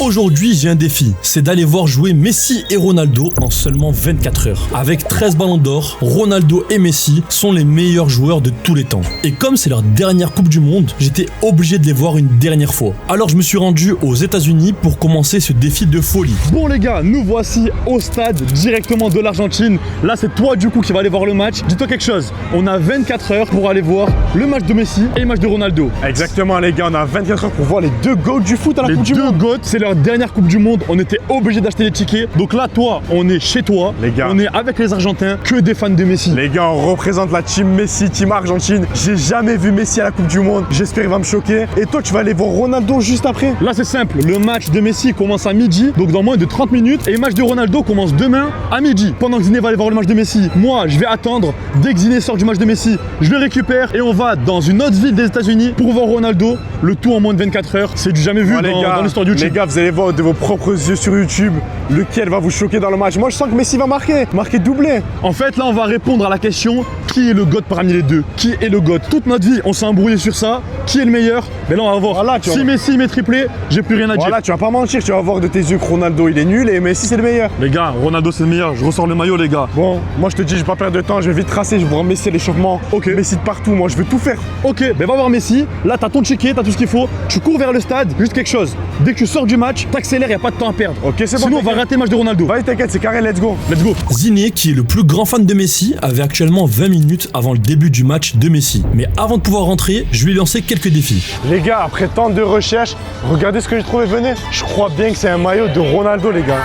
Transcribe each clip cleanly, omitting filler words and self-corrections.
Aujourd'hui, j'ai un défi, c'est d'aller voir jouer Messi et Ronaldo en seulement 24 heures. Avec 13 ballons d'or, Ronaldo et Messi sont les meilleurs joueurs de tous les temps. Et comme c'est leur dernière Coupe du Monde, j'étais obligé de les voir une dernière fois. Alors je me suis rendu aux États-Unis pour commencer ce défi de folie. Bon les gars, nous voici au stade directement de l'Argentine. Là, c'est toi du coup qui va aller voir le match. Dis-toi quelque chose, on a 24 heures pour aller voir le match de Messi et le match de Ronaldo. Exactement les gars, on a 24 heures pour voir les deux GOAT du foot à la Coupe du Monde. Les deux GOAT, c'est leur dernière Coupe du Monde, on était obligé d'acheter les tickets. Donc là, toi, on est chez toi, les gars. On est avec les Argentins, que des fans de Messi. Les gars, on représente la team Messi, team Argentine. J'ai jamais vu Messi à la Coupe du Monde, j'espère qu'il va me choquer. Et toi, tu vas aller voir Ronaldo juste après? Là, c'est simple, le match de Messi commence à midi, donc dans moins de 30 minutes. Et le match de Ronaldo commence demain à midi. Pendant que Ziné va aller voir le match de Messi, moi, je vais attendre. Dès que Ziné sort du match de Messi, je le récupère et on va dans une autre ville des États-Unis pour voir Ronaldo. Le tout en moins de 24 heures. C'est du jamais vu dans l'histoire du YouTube. Les gars, vous allez voir de vos propres yeux sur YouTube lequel va vous choquer dans le match. Moi, je sens que Messi va marquer doublé. En fait, là, on va répondre à la question qui est le GOAT parmi les deux? Qui est le GOAT? Toute notre vie, on s'est embrouillé sur ça. Qui est le meilleur? Mais là, on va voir. Voilà, si Messi met triplé, j'ai plus rien à dire. Voilà, tu vas pas mentir, tu vas voir de tes yeux que Ronaldo il est nul et Messi c'est le meilleur. Les gars, Ronaldo c'est le meilleur. Je ressors le maillot, les gars. Bon, moi je te dis, je vais pas perdre de temps, je vais vite tracer, je vais voir Messi à l'échauffement. Ok. Messi de partout, moi je veux tout faire. Ok, ben va voir Messi. Là, t'as ton ticket, t'as tout ce qu'il faut. Tu cours vers le stade. Juste quelque chose. Dès que tu sors du match, t'accélères, y a pas de temps à perdre. Ok, c'est bon. Sinon, on va rater le match de Ronaldo. Vas-y, t'inquiète, c'est carré, let's go. Let's go. Ziné, qui est le plus grand fan de Messi, avait actuellement 20 minutes avant le début du match de Messi. Mais avant de pouvoir rentrer, je lui ai lancé quelques défis. Les gars, après tant de recherches, regardez ce que j'ai trouvé, venez. Je crois bien que c'est un maillot de Ronaldo, les gars.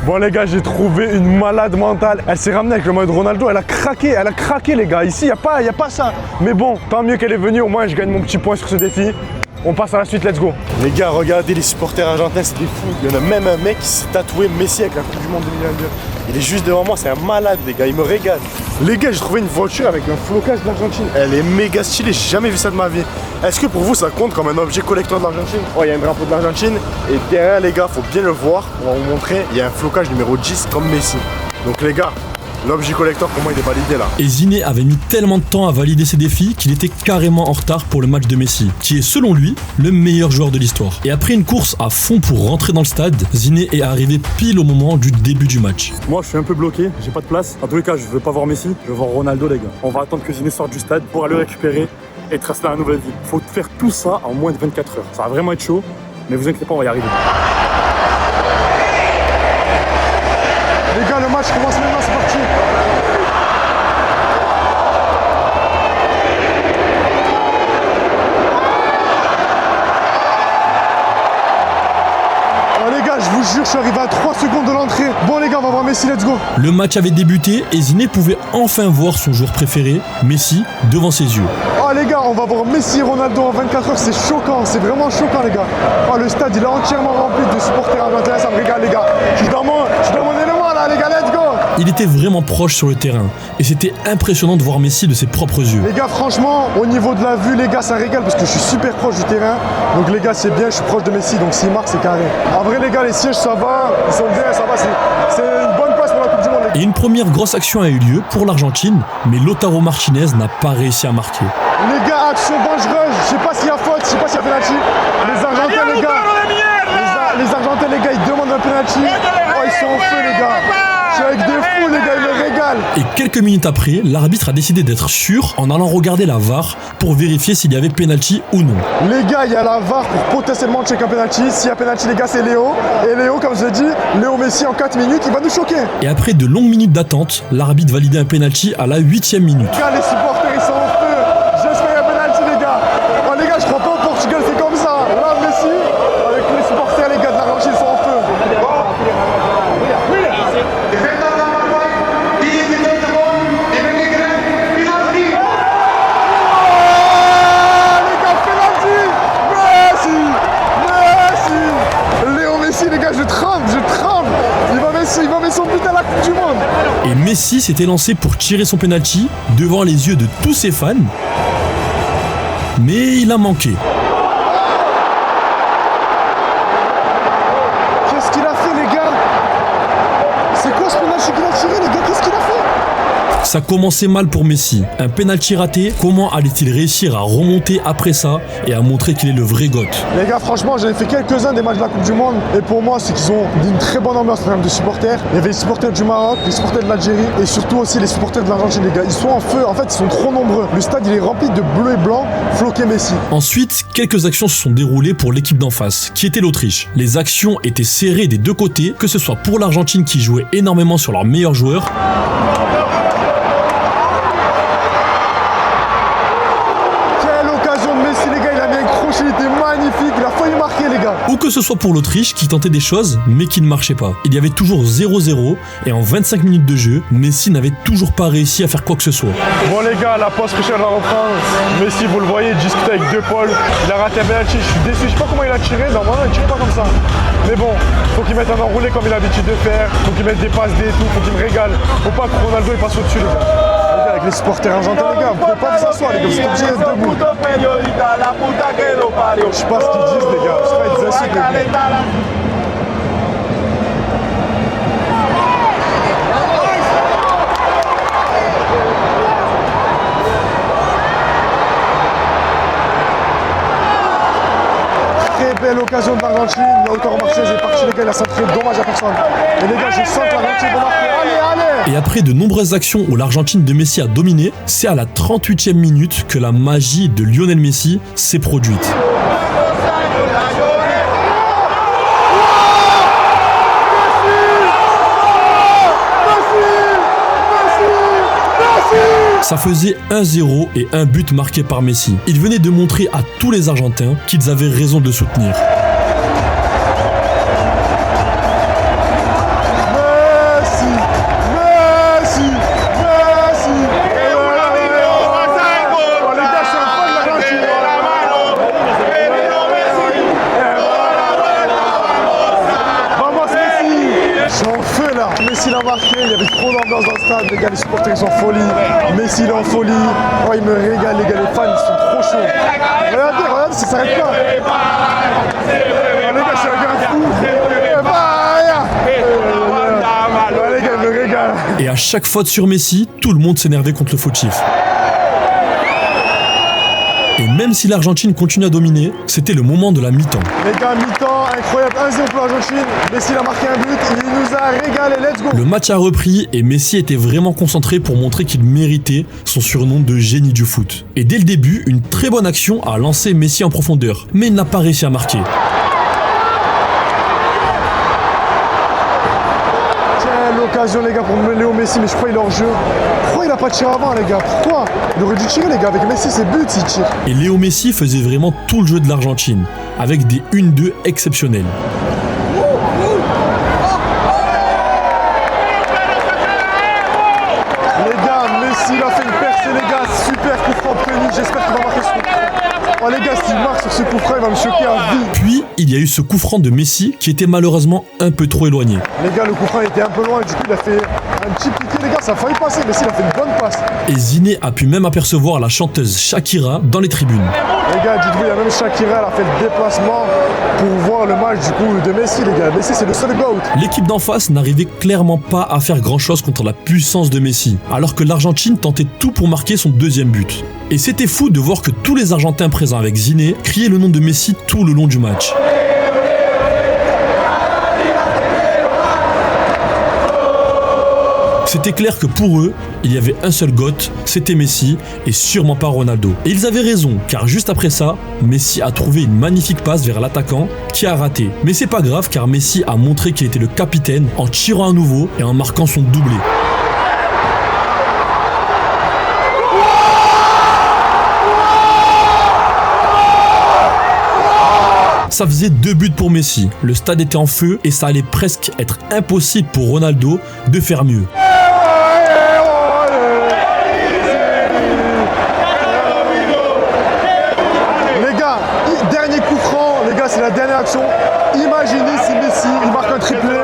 Bon les gars, j'ai trouvé une malade mentale. Elle s'est ramenée avec le maillot de Ronaldo, elle a craqué les gars. Ici, y a pas ça. Mais bon, tant mieux qu'elle est venue, au moins je gagne mon petit point sur ce défi. On passe à la suite, let's go. Les gars, regardez les supporters argentins, c'est des fous. Il y en a même un mec qui s'est tatoué Messi avec la Coupe du Monde 2022. Il est juste devant moi, c'est un malade les gars, il me régale. Les gars, j'ai trouvé une voiture avec un flocage de l'Argentine. Elle est méga stylée, j'ai jamais vu ça de ma vie. Est-ce que pour vous ça compte comme un objet collector de l'Argentine? Oh, il y a un drapeau de l'Argentine. Et derrière les gars, faut bien le voir, on va vous montrer, il y a un flocage numéro 10 comme Messi. Donc les gars, l'objet collector pour moi il est validé là. Et Ziné avait mis tellement de temps à valider ses défis qu'il était carrément en retard pour le match de Messi, qui est selon lui le meilleur joueur de l'histoire. Et après une course à fond pour rentrer dans le stade, Ziné est arrivé pile au moment du début du match. Moi je suis un peu bloqué, j'ai pas de place. En tous les cas, je veux pas voir Messi, je veux voir Ronaldo les gars. On va attendre que Ziné sorte du stade pour aller le récupérer et tracer dans la nouvelle ville. Faut faire tout ça en moins de 24 heures. Ça va vraiment être chaud, mais vous inquiétez pas, on va y arriver. Les gars, le match commence maintenant, c'est parti. Oh les gars, je vous jure, je suis arrivé à 3 secondes de l'entrée. Bon les gars, on va voir Messi, let's go. Le match avait débuté et Ziné pouvait enfin voir son joueur préféré, Messi, devant ses yeux. Oh les gars, on va voir Messi et Ronaldo en 24 heures, c'est choquant, c'est vraiment choquant les gars. Oh le stade, il est entièrement rempli de supporters argentins, ça me régale les gars. Je suis dans mon élément là les gars, let's go. Il était vraiment proche sur le terrain et c'était impressionnant de voir Messi de ses propres yeux. Les gars, franchement, au niveau de la vue, les gars, ça régale parce que je suis super proche du terrain. Donc les gars, c'est bien, je suis proche de Messi, donc s'il marque, c'est carré. En vrai les gars, les sièges, ça va, ils sont bien, ça va, c'est une bonne place pour la Coupe du Monde. Et une première grosse action a eu lieu pour l'Argentine, mais Lautaro Martinez n'a pas réussi à marquer. Les gars, action dangereuse, je sais pas s'il y a faute, je sais pas s'il y a penalty. Les Argentins, les gars, les Argentins, les gars, ils demandent un penalty. Oh, ils sont en feu, les gars. Je suis avec des fous, les gars, ils me régalent. Et quelques minutes après, l'arbitre a décidé d'être sûr en allant regarder la VAR pour vérifier s'il y avait penalty ou non. Les gars, il y a la VAR pour potentiellement checker un penalty. S'il y a penalty, les gars, c'est Léo. Et Léo, comme je l'ai dit, Léo Messi en 4 minutes, il va nous choquer. Et après de longues minutes d'attente, l'arbitre validait un penalty à la 8e minute. Les gars, les supporters, ils sont en feu. J'espère un penalty, les gars. Oh, les gars, je crois pas au Portugal, c'est comme ça. Là, Messi, avec les supporters, les gars de l'Argentine, ils sont en feu. Il va mettre son but à la Coupe du Monde. Et Messi s'était lancé pour tirer son penalty devant les yeux de tous ses fans, mais il a manqué. Qu'est-ce qu'il a fait les gars? C'est quoi ce penalty qu'il a tiré les gars? Qu'est-ce qu'il a fait? Ça commençait mal pour Messi. Un penalty raté, comment allait-il réussir à remonter après ça et à montrer qu'il est le vrai GOAT? Les gars, franchement, j'avais fait quelques-uns des matchs de la Coupe du Monde. Et pour moi, c'est qu'ils ont une très bonne ambiance en termes de supporters. Il y avait les supporters du Maroc, les supporters de l'Algérie et surtout aussi les supporters de l'Argentine, les gars. Ils sont en feu. En fait, ils sont trop nombreux. Le stade, il est rempli de bleu et blanc, floqué Messi. Ensuite, quelques actions se sont déroulées pour l'équipe d'en face, qui était l'Autriche. Les actions étaient serrées des deux côtés, que ce soit pour l'Argentine qui jouait énormément sur leurs meilleurs joueurs, Il était magnifique, il a failli marquer les gars. ou que ce soit pour l'Autriche qui tentait des choses mais qui ne marchaient pas. Il y avait toujours 0-0 et en 25 minutes de jeu, Messi n'avait toujours pas réussi à faire quoi que ce soit. Bon les gars, la pause fraîcheur va reprendre. Messi, vous le voyez, il discute avec deux Paul. Il a raté un penalty, je suis déçu, je sais pas comment il a tiré, normalement il tire pas comme ça. Mais bon, faut qu'il mette un enroulé comme il a l'habitude de faire, faut qu'il mette des passes D et tout, faut qu'il me régale. Faut pas que Ronaldo il passe au-dessus les gars. Avec les supporters argentins les gars, vous pouvez pas vous asseoir les gars, vous êtes obligés d'être debout. Je sais pas ce qu'ils disent les gars, je sais pas, ils insultent les gars. Très belle occasion de l'Argentine, Lautaro Martinez est parti les gars, il a centré, dommage à personne. Et les gars, je sens que l'Argentine va marquer, allez. Et après de nombreuses actions où l'Argentine de Messi a dominé, c'est à la 38e minute que la magie de Lionel Messi s'est produite. Ça faisait 1-0 et un but marqué par Messi. Il venait de montrer à tous les Argentins qu'ils avaient raison de le soutenir. Messi l'a marqué, il y avait trop d'ambiance dans le stade, les gars, les supporters ils sont en folie. Messi il est en folie, oh, il me régale les gars, les fans ils sont trop chauds. Regardez, ça s'arrête pas. Oh, les gars, c'est un gars fou. Les gars, il me régale. Et à chaque faute sur Messi, tout le monde s'énervait contre le fautif. Et même si l'Argentine continue à dominer, c'était le moment de la mi-temps. Les gars, mi-temps, incroyable, 1-0 pour l'Argentine. Messi a marqué un but, il nous a régalé, let's go. Le match a repris et Messi était vraiment concentré pour montrer qu'il méritait son surnom de génie du foot. Et dès le début, une très bonne action a lancé Messi en profondeur, mais il n'a pas réussi à marquer. L'occasion les gars pour Léo Messi, mais je crois qu'il est hors jeu. Pourquoi il a pas tiré avant les gars? Pourquoi? Il aurait dû tirer les gars, avec Messi c'est but s'il tire. Et Léo Messi faisait vraiment tout le jeu de l'Argentine, avec des 1-2 exceptionnels. Les gars, Messi il a fait une percée les gars, super coup franc obtenu, j'espère qu'il va marquer ce coup franc. Oh les gars, s'il marque sur ce coup franc, il va me choquer à vie. Puis, il y a eu ce coup franc de Messi qui était malheureusement un peu trop éloigné. Les gars, le coup franc était un peu loin, du coup il a fait un petit piqué les gars, ça a failli passer, mais il a fait une bonne passe. Et Ziné a pu même apercevoir la chanteuse Shakira dans les tribunes. Les gars, dites-vous, il y a même Shakira, elle a fait le déplacement pour voir le match du coup de Messi les gars. Messi c'est le seul GOAT. L'équipe d'en face n'arrivait clairement pas à faire grand chose contre la puissance de Messi, alors que l'Argentine tentait tout pour marquer son deuxième but. Et c'était fou de voir que tous les Argentins présents avec Ziné criaient le nom de Messi tout le long du match. C'était clair que pour eux, il y avait un seul GOAT, c'était Messi, et sûrement pas Ronaldo. Et ils avaient raison, car juste après ça, Messi a trouvé une magnifique passe vers l'attaquant qui a raté. Mais c'est pas grave, car Messi a montré qu'il était le capitaine en tirant à nouveau et en marquant son doublé. Ça faisait 2 buts pour Messi, le stade était en feu et ça allait presque être impossible pour Ronaldo de faire mieux. Les gars, dernier coup franc, les gars c'est la dernière action. Imaginez si Messi il marque un triplé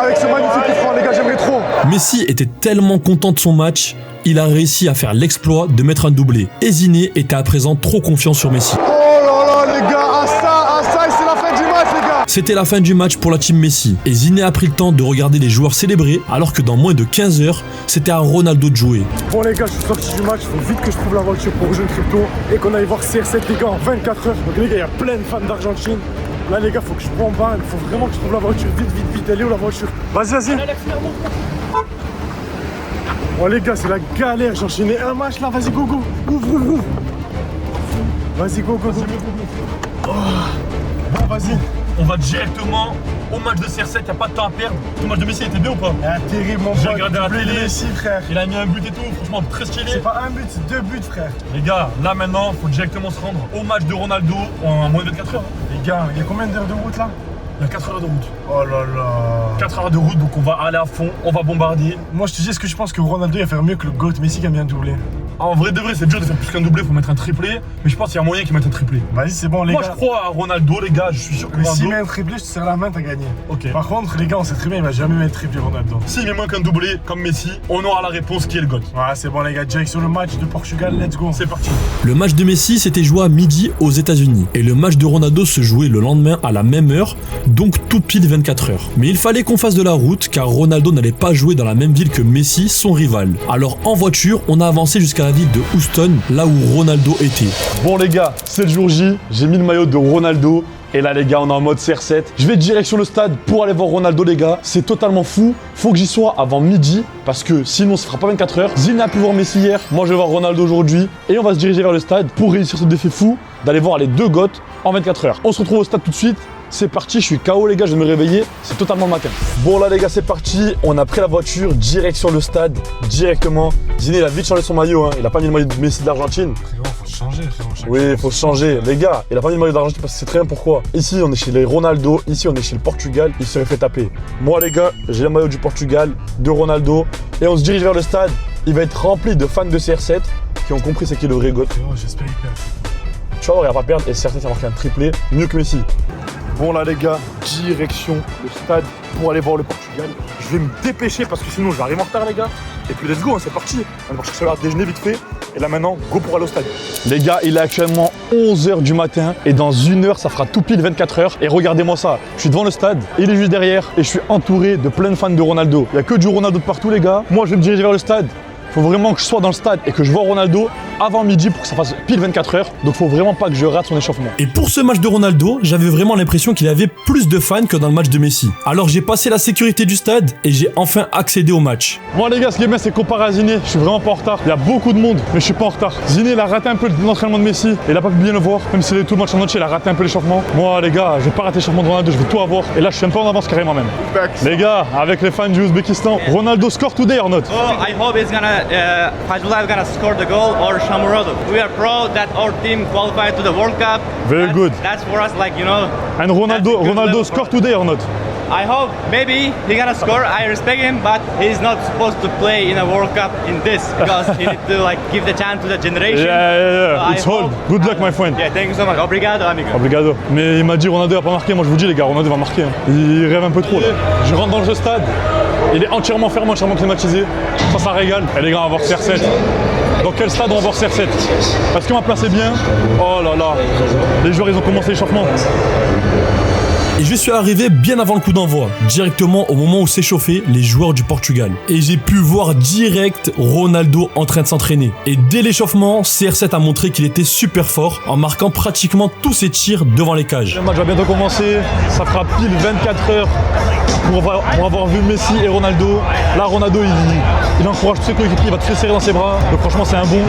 avec ce magnifique coup franc, les gars j'aimerais trop. Messi était tellement content de son match, il a réussi à faire l'exploit de mettre un doublé. Et Ziné était à présent trop confiant sur Messi. Oh là là les gars, à ça, c'est la fin du match les gars. C'était la fin du match pour la team Messi et Ziné a pris le temps de regarder les joueurs célébrer alors que dans moins de 15 heures, c'était à Ronaldo de jouer. Bon les gars, je suis sorti du match, faut vite que je trouve la voiture pour rejoindre Crypto et qu'on aille voir CR7 les gars en 24 heures. Donc les gars, il y a plein de fans d'Argentine. Là les gars, faut que je bombarde, faut vraiment que je trouve la voiture vite. Elle est où la voiture? Vas-y. Bon les gars, c'est la galère, j'ai enchaîné un match là, vas-y go. Ouvre. Vas-y go. Oh. Bon vas-y. On va directement au match de CR7, y'a pas de temps à perdre. Le match de Messi était bien ou pas? Terrible mon pote. J'ai regardé la télé. Messi frère. Il a mis un but et tout, franchement très stylé. C'est pas un but, c'est 2 buts frère. Les gars, là maintenant, faut directement se rendre au match de Ronaldo en moins de 24 heures. Les gars, il y a combien d'heures de route là? Il y a 4 heures de route. Oh là là. 4 heures de route, donc on va aller à fond, on va bombarder. Moi je te dis, est-ce que je pense que Ronaldo il va faire mieux que le GOAT Messi qui a bien doublé? En vrai de vrai, c'est dur de faire plus qu'un doublé, faut mettre un triplé. Mais je pense qu'il y a moyen qu'il mette un triplé. Vas-y, c'est bon les Moi gars. je crois à Ronaldo, les gars, je suis sûr que Mais s'il Ronaldo. met un triplé, je te serre la main, t'as gagné. Ok. Par contre, les gars, on sait très bien, il va jamais mettre triplé Ronaldo. S'il met moins qu'un doublé, comme Messi, on aura la réponse qui est le GOAT. Voilà, c'est bon les gars, direct sur le match de Portugal, let's go. C'est parti. Le match de Messi s'était joué à midi aux États-Unis et le match de Ronaldo se jouait le lendemain à la même heure, donc tout pile 24 heures. Mais il fallait qu'on fasse de la route car Ronaldo n'allait pas jouer dans la même ville que Messi, son rival. Alors en voiture, on a avancé jusqu'à la ville de Houston, là où Ronaldo était. Bon les gars, c'est le jour J, j'ai mis le maillot de Ronaldo. Et là les gars, on est en mode CR7. Je vais direct sur le stade pour aller voir Ronaldo les gars. C'est totalement fou. Faut que j'y sois avant midi parce que sinon ça fera pas 24 heures. Zine a pu voir Messi hier. Moi je vais voir Ronaldo aujourd'hui. Et on va se diriger vers le stade pour réussir ce défi fou d'aller voir les deux GOAT en 24 heures. On se retrouve au stade tout de suite. C'est parti, je suis KO les gars, je vais me réveiller, c'est totalement le matin. Bon là les gars, c'est parti, on a pris la voiture direct sur le stade, directement. Ziné il a vite changé son maillot, hein. Il a pas mis le maillot de Messi d'Argentine. Frérot, faut changer, frérot. Oui, il faut se changer. Les gars, il a pas mis le maillot d'Argentine parce que c'est très bien pourquoi. Ici, on est chez les Ronaldo, ici, on est chez le Portugal, il serait fait taper. Moi les gars, j'ai le maillot du Portugal, de Ronaldo, et on se dirige vers le stade. Il va être rempli de fans de CR7 qui ont compris c'est qui le vrai GOAT. Frérot, j'espère qu'il perd. Tu vas voir, il va pas perdre et CR7 va marquer un triplé, mieux que Messi. Bon là les gars, direction le stade pour aller voir le Portugal. Je vais me dépêcher parce que sinon je vais arriver en retard les gars. Et puis let's go, hein, c'est parti. On va chercher à déjeuner vite fait. Et là maintenant, go pour aller au stade. Les gars, il est actuellement 11h du matin et dans 1 heure, ça fera tout pile 24 heures. Et regardez-moi ça, je suis devant le stade, il est juste derrière et je suis entouré de plein de fans de Ronaldo. Il n'y a que du Ronaldo de partout les gars. Moi je vais me diriger vers le stade. Faut vraiment que je sois dans le stade et que je vois Ronaldo avant midi pour que ça fasse pile 24 heures. Donc faut vraiment pas que je rate son échauffement. Et pour ce match de Ronaldo, j'avais vraiment l'impression qu'il avait plus de fans que dans le match de Messi. Alors j'ai passé la sécurité du stade et j'ai enfin accédé au match. Moi les gars, ce qui est bien, c'est comparé à Ziné, je suis vraiment pas en retard. Il y a beaucoup de monde, mais je suis pas en retard. Ziné, il a raté un peu l'entraînement de Messi. Il a pas pu bien le voir. Même s'il est tout le match en entier, il a raté un peu l'échauffement. Moi les gars, je vais pas rater l'échauffement de Ronaldo, je vais tout avoir. Et là, je suis un peu en avance carrément même. Les gars, avec les fans du Ouzbékistan, Ronaldo score today or not? Oh, I hope it's Fajrullah is gonna score the goal or Shamurodov. We are proud that our team qualified to the World Cup. Very good. That's for us, like, you know. And Ronaldo score today or not? I hope maybe he's gonna score. I respect him, but he's not supposed to play in a World Cup in this because he needs to like give the chance to the generation. Yeah. It's hold. Good luck, my friend. Yeah, thank you so much. Obrigado, amigo. Obrigado. Mais il m'a dit Ronaldo va pas marquer. Moi je vous dis les gars, Ronaldo va marquer. Hein. Il rêve un peu trop là. Je rentre dans le stade. Il est entièrement fermé, entièrement climatisé. Ça régale. Et les gars, on va voir CR7. Dans quel stade on va voir CR7? Parce que ma place est bien. Oh là là. Les joueurs ils ont commencé l'échauffement. Et je suis arrivé bien avant le coup d'envoi, directement au moment où s'échauffaient les joueurs du Portugal. Et j'ai pu voir direct Ronaldo en train de s'entraîner. Et dès l'échauffement, CR7 a montré qu'il était super fort en marquant pratiquement tous ses tirs devant les cages. Le match va bientôt commencer, ça fera pile 24 heures pour avoir vu Messi et Ronaldo. Là Ronaldo il encourage tous ses coéquipiers, il va très serrer dans ses bras. Donc franchement c'est un bon.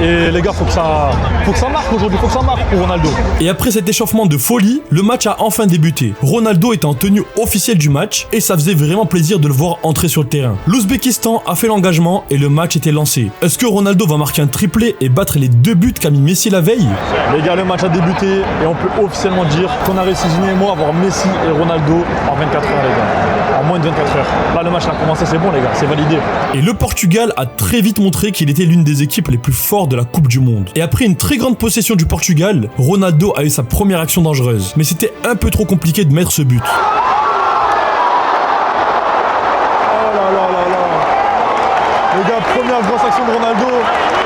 Et les gars, faut que ça marque aujourd'hui, faut que ça marque pour Ronaldo. Et après cet échauffement de folie, le match a enfin débuté. Ronaldo était en tenue officielle du match et ça faisait vraiment plaisir de le voir entrer sur le terrain. L'Ouzbékistan a fait l'engagement et le match était lancé. Est-ce que Ronaldo va marquer un triplé et battre les 2 buts qu'a mis Messi la veille? Les gars, le match a débuté et on peut officiellement dire qu'on a réussi, Ziné et moi, à voir Messi et Ronaldo en 24 heures les gars. En moins de 24 heures. Là le match a commencé, c'est bon les gars, c'est validé. Et le Portugal a très vite montré qu'il était l'une des équipes les plus fortes de la Coupe du Monde. Et après une très grande possession du Portugal, Ronaldo a eu sa première action dangereuse. Mais c'était un peu trop compliqué de mettre ce but. Oh là. Les gars, première grosse action de Ronaldo,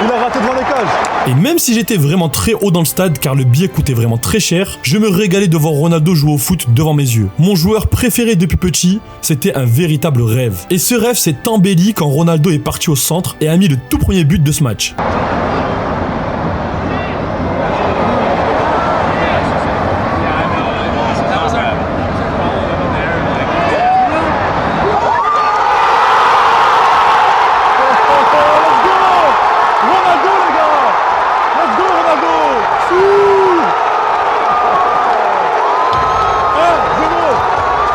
il a raté devant les cages. Et même si j'étais vraiment très haut dans le stade car le billet coûtait vraiment très cher, je me régalais de voir Ronaldo jouer au foot devant mes yeux. Mon joueur préféré depuis petit, c'était un véritable rêve. Et ce rêve s'est embelli quand Ronaldo est parti au centre et a mis le tout premier but de ce match.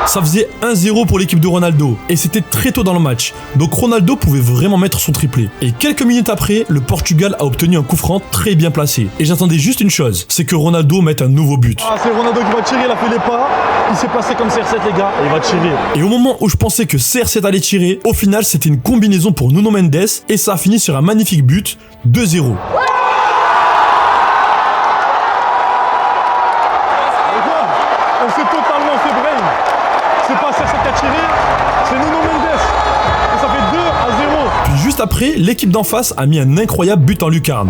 Ça faisait 1-0 pour l'équipe de Ronaldo et c'était très tôt dans le match, donc Ronaldo pouvait vraiment mettre son triplé. Et quelques minutes après, le Portugal a obtenu un coup franc très bien placé. Et j'attendais juste une chose, c'est que Ronaldo mette un nouveau but. Ah, c'est Ronaldo qui va tirer, il a fait les pas, il s'est placé comme CR7 les gars, et il va tirer. Et au moment où je pensais que CR7 allait tirer, au final c'était une combinaison pour Nuno Mendes et ça a fini sur un magnifique but, 2-0. On s'est totalement fait brain. C'est pas CR7 qui a tiré, c'est Nuno Mendes. Et ça fait 2-0. Puis juste après, l'équipe d'en face a mis un incroyable but en lucarne.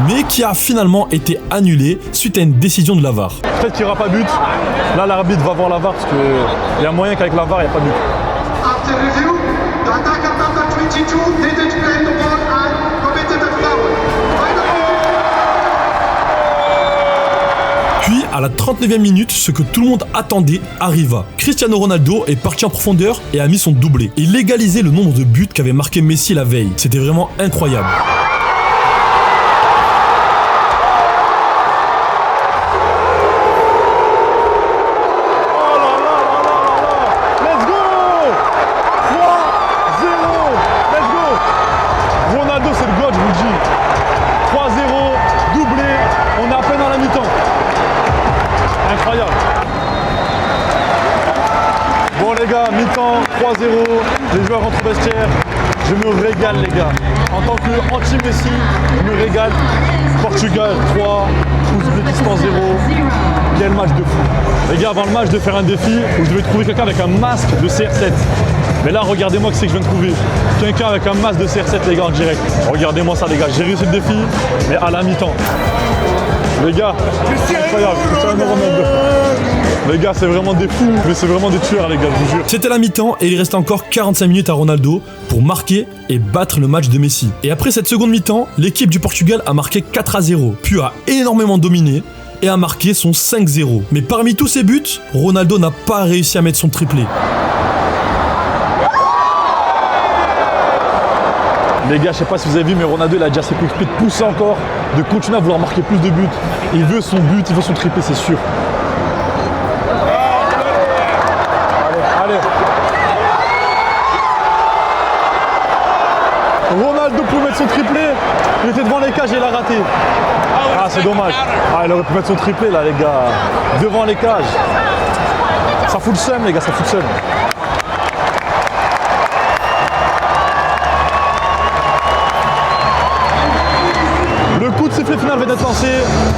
Mais qui a finalement été annulé suite à une décision de la VAR. Peut-être qu'il n'y aura pas but. Là, l'arbitre va voir la VAR parce qu'il y a moyen qu'avec la VAR, il n'y a pas but. After review, the attacker number 22 didn't play the ball and committed a foul. Puis, à la 39e minute, ce que tout le monde attendait arriva. Cristiano Ronaldo est parti en profondeur et a mis son doublé. Il égalisait le nombre de buts qu'avait marqué Messi la veille. C'était vraiment incroyable. Ronaldo, c'est le god, je vous le dis. 3-0, doublé, on est à peine à la mi-temps. Incroyable. Bon les gars, mi-temps, 3-0, les joueurs rentrent au vestiaire. Je me régale les gars. En tant qu'anti-Messi, je me régale. Portugal 3, Ouzbékistan 0. Quel match de fou. Les gars, avant le match, de faire un défi où je devais trouver quelqu'un avec un masque de CR7. Mais là, regardez-moi que c'est que je viens de trouver. Quelqu'un avec un masque de CR7 les gars en direct. Regardez-moi ça les gars, j'ai réussi le défi, mais à la mi-temps. Les gars, incroyable, Cristiano Ronaldo. Les gars, c'est vraiment des fous, mais c'est vraiment des tueurs les gars, je vous jure. C'était la mi-temps et il restait encore 45 minutes à Ronaldo pour marquer et battre le match de Messi. Et après cette seconde mi-temps, l'équipe du Portugal a marqué 4-0, puis a énormément dominé et a marqué son 5-0. Mais parmi tous ces buts, Ronaldo n'a pas réussi à mettre son triplé. Les gars, je sais pas si vous avez vu, mais Ronaldo il a déjà ses coéquipiers de pousser encore, de continuer à vouloir marquer plus de buts. Il veut son but, il veut son triplé, c'est sûr. Allez. Ronaldo pouvait mettre son triplé, il était devant les cages et il a raté. Ah, c'est dommage. Ah, il aurait pu mettre son triplé là, les gars. Devant les cages. Ça fout le seum, les gars, ça fout le seum. Le coup de sifflet final vient d'être lancé,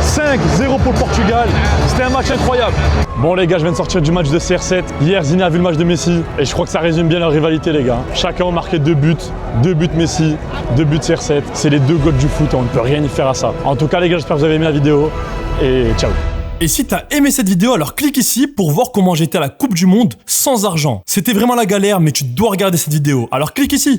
5-0 pour le Portugal, c'était un match incroyable. Bon les gars, je viens de sortir du match de CR7, hier Zini a vu le match de Messi et je crois que ça résume bien leur rivalité les gars. Chacun a marqué 2 buts Messi, 2 buts CR7, c'est les 2 goats du foot, on ne peut rien y faire à ça. En tout cas les gars, j'espère que vous avez aimé la vidéo et ciao. Et si t'as aimé cette vidéo, alors clique ici pour voir comment j'étais à la Coupe du Monde sans argent. C'était vraiment la galère, mais tu dois regarder cette vidéo, alors clique ici.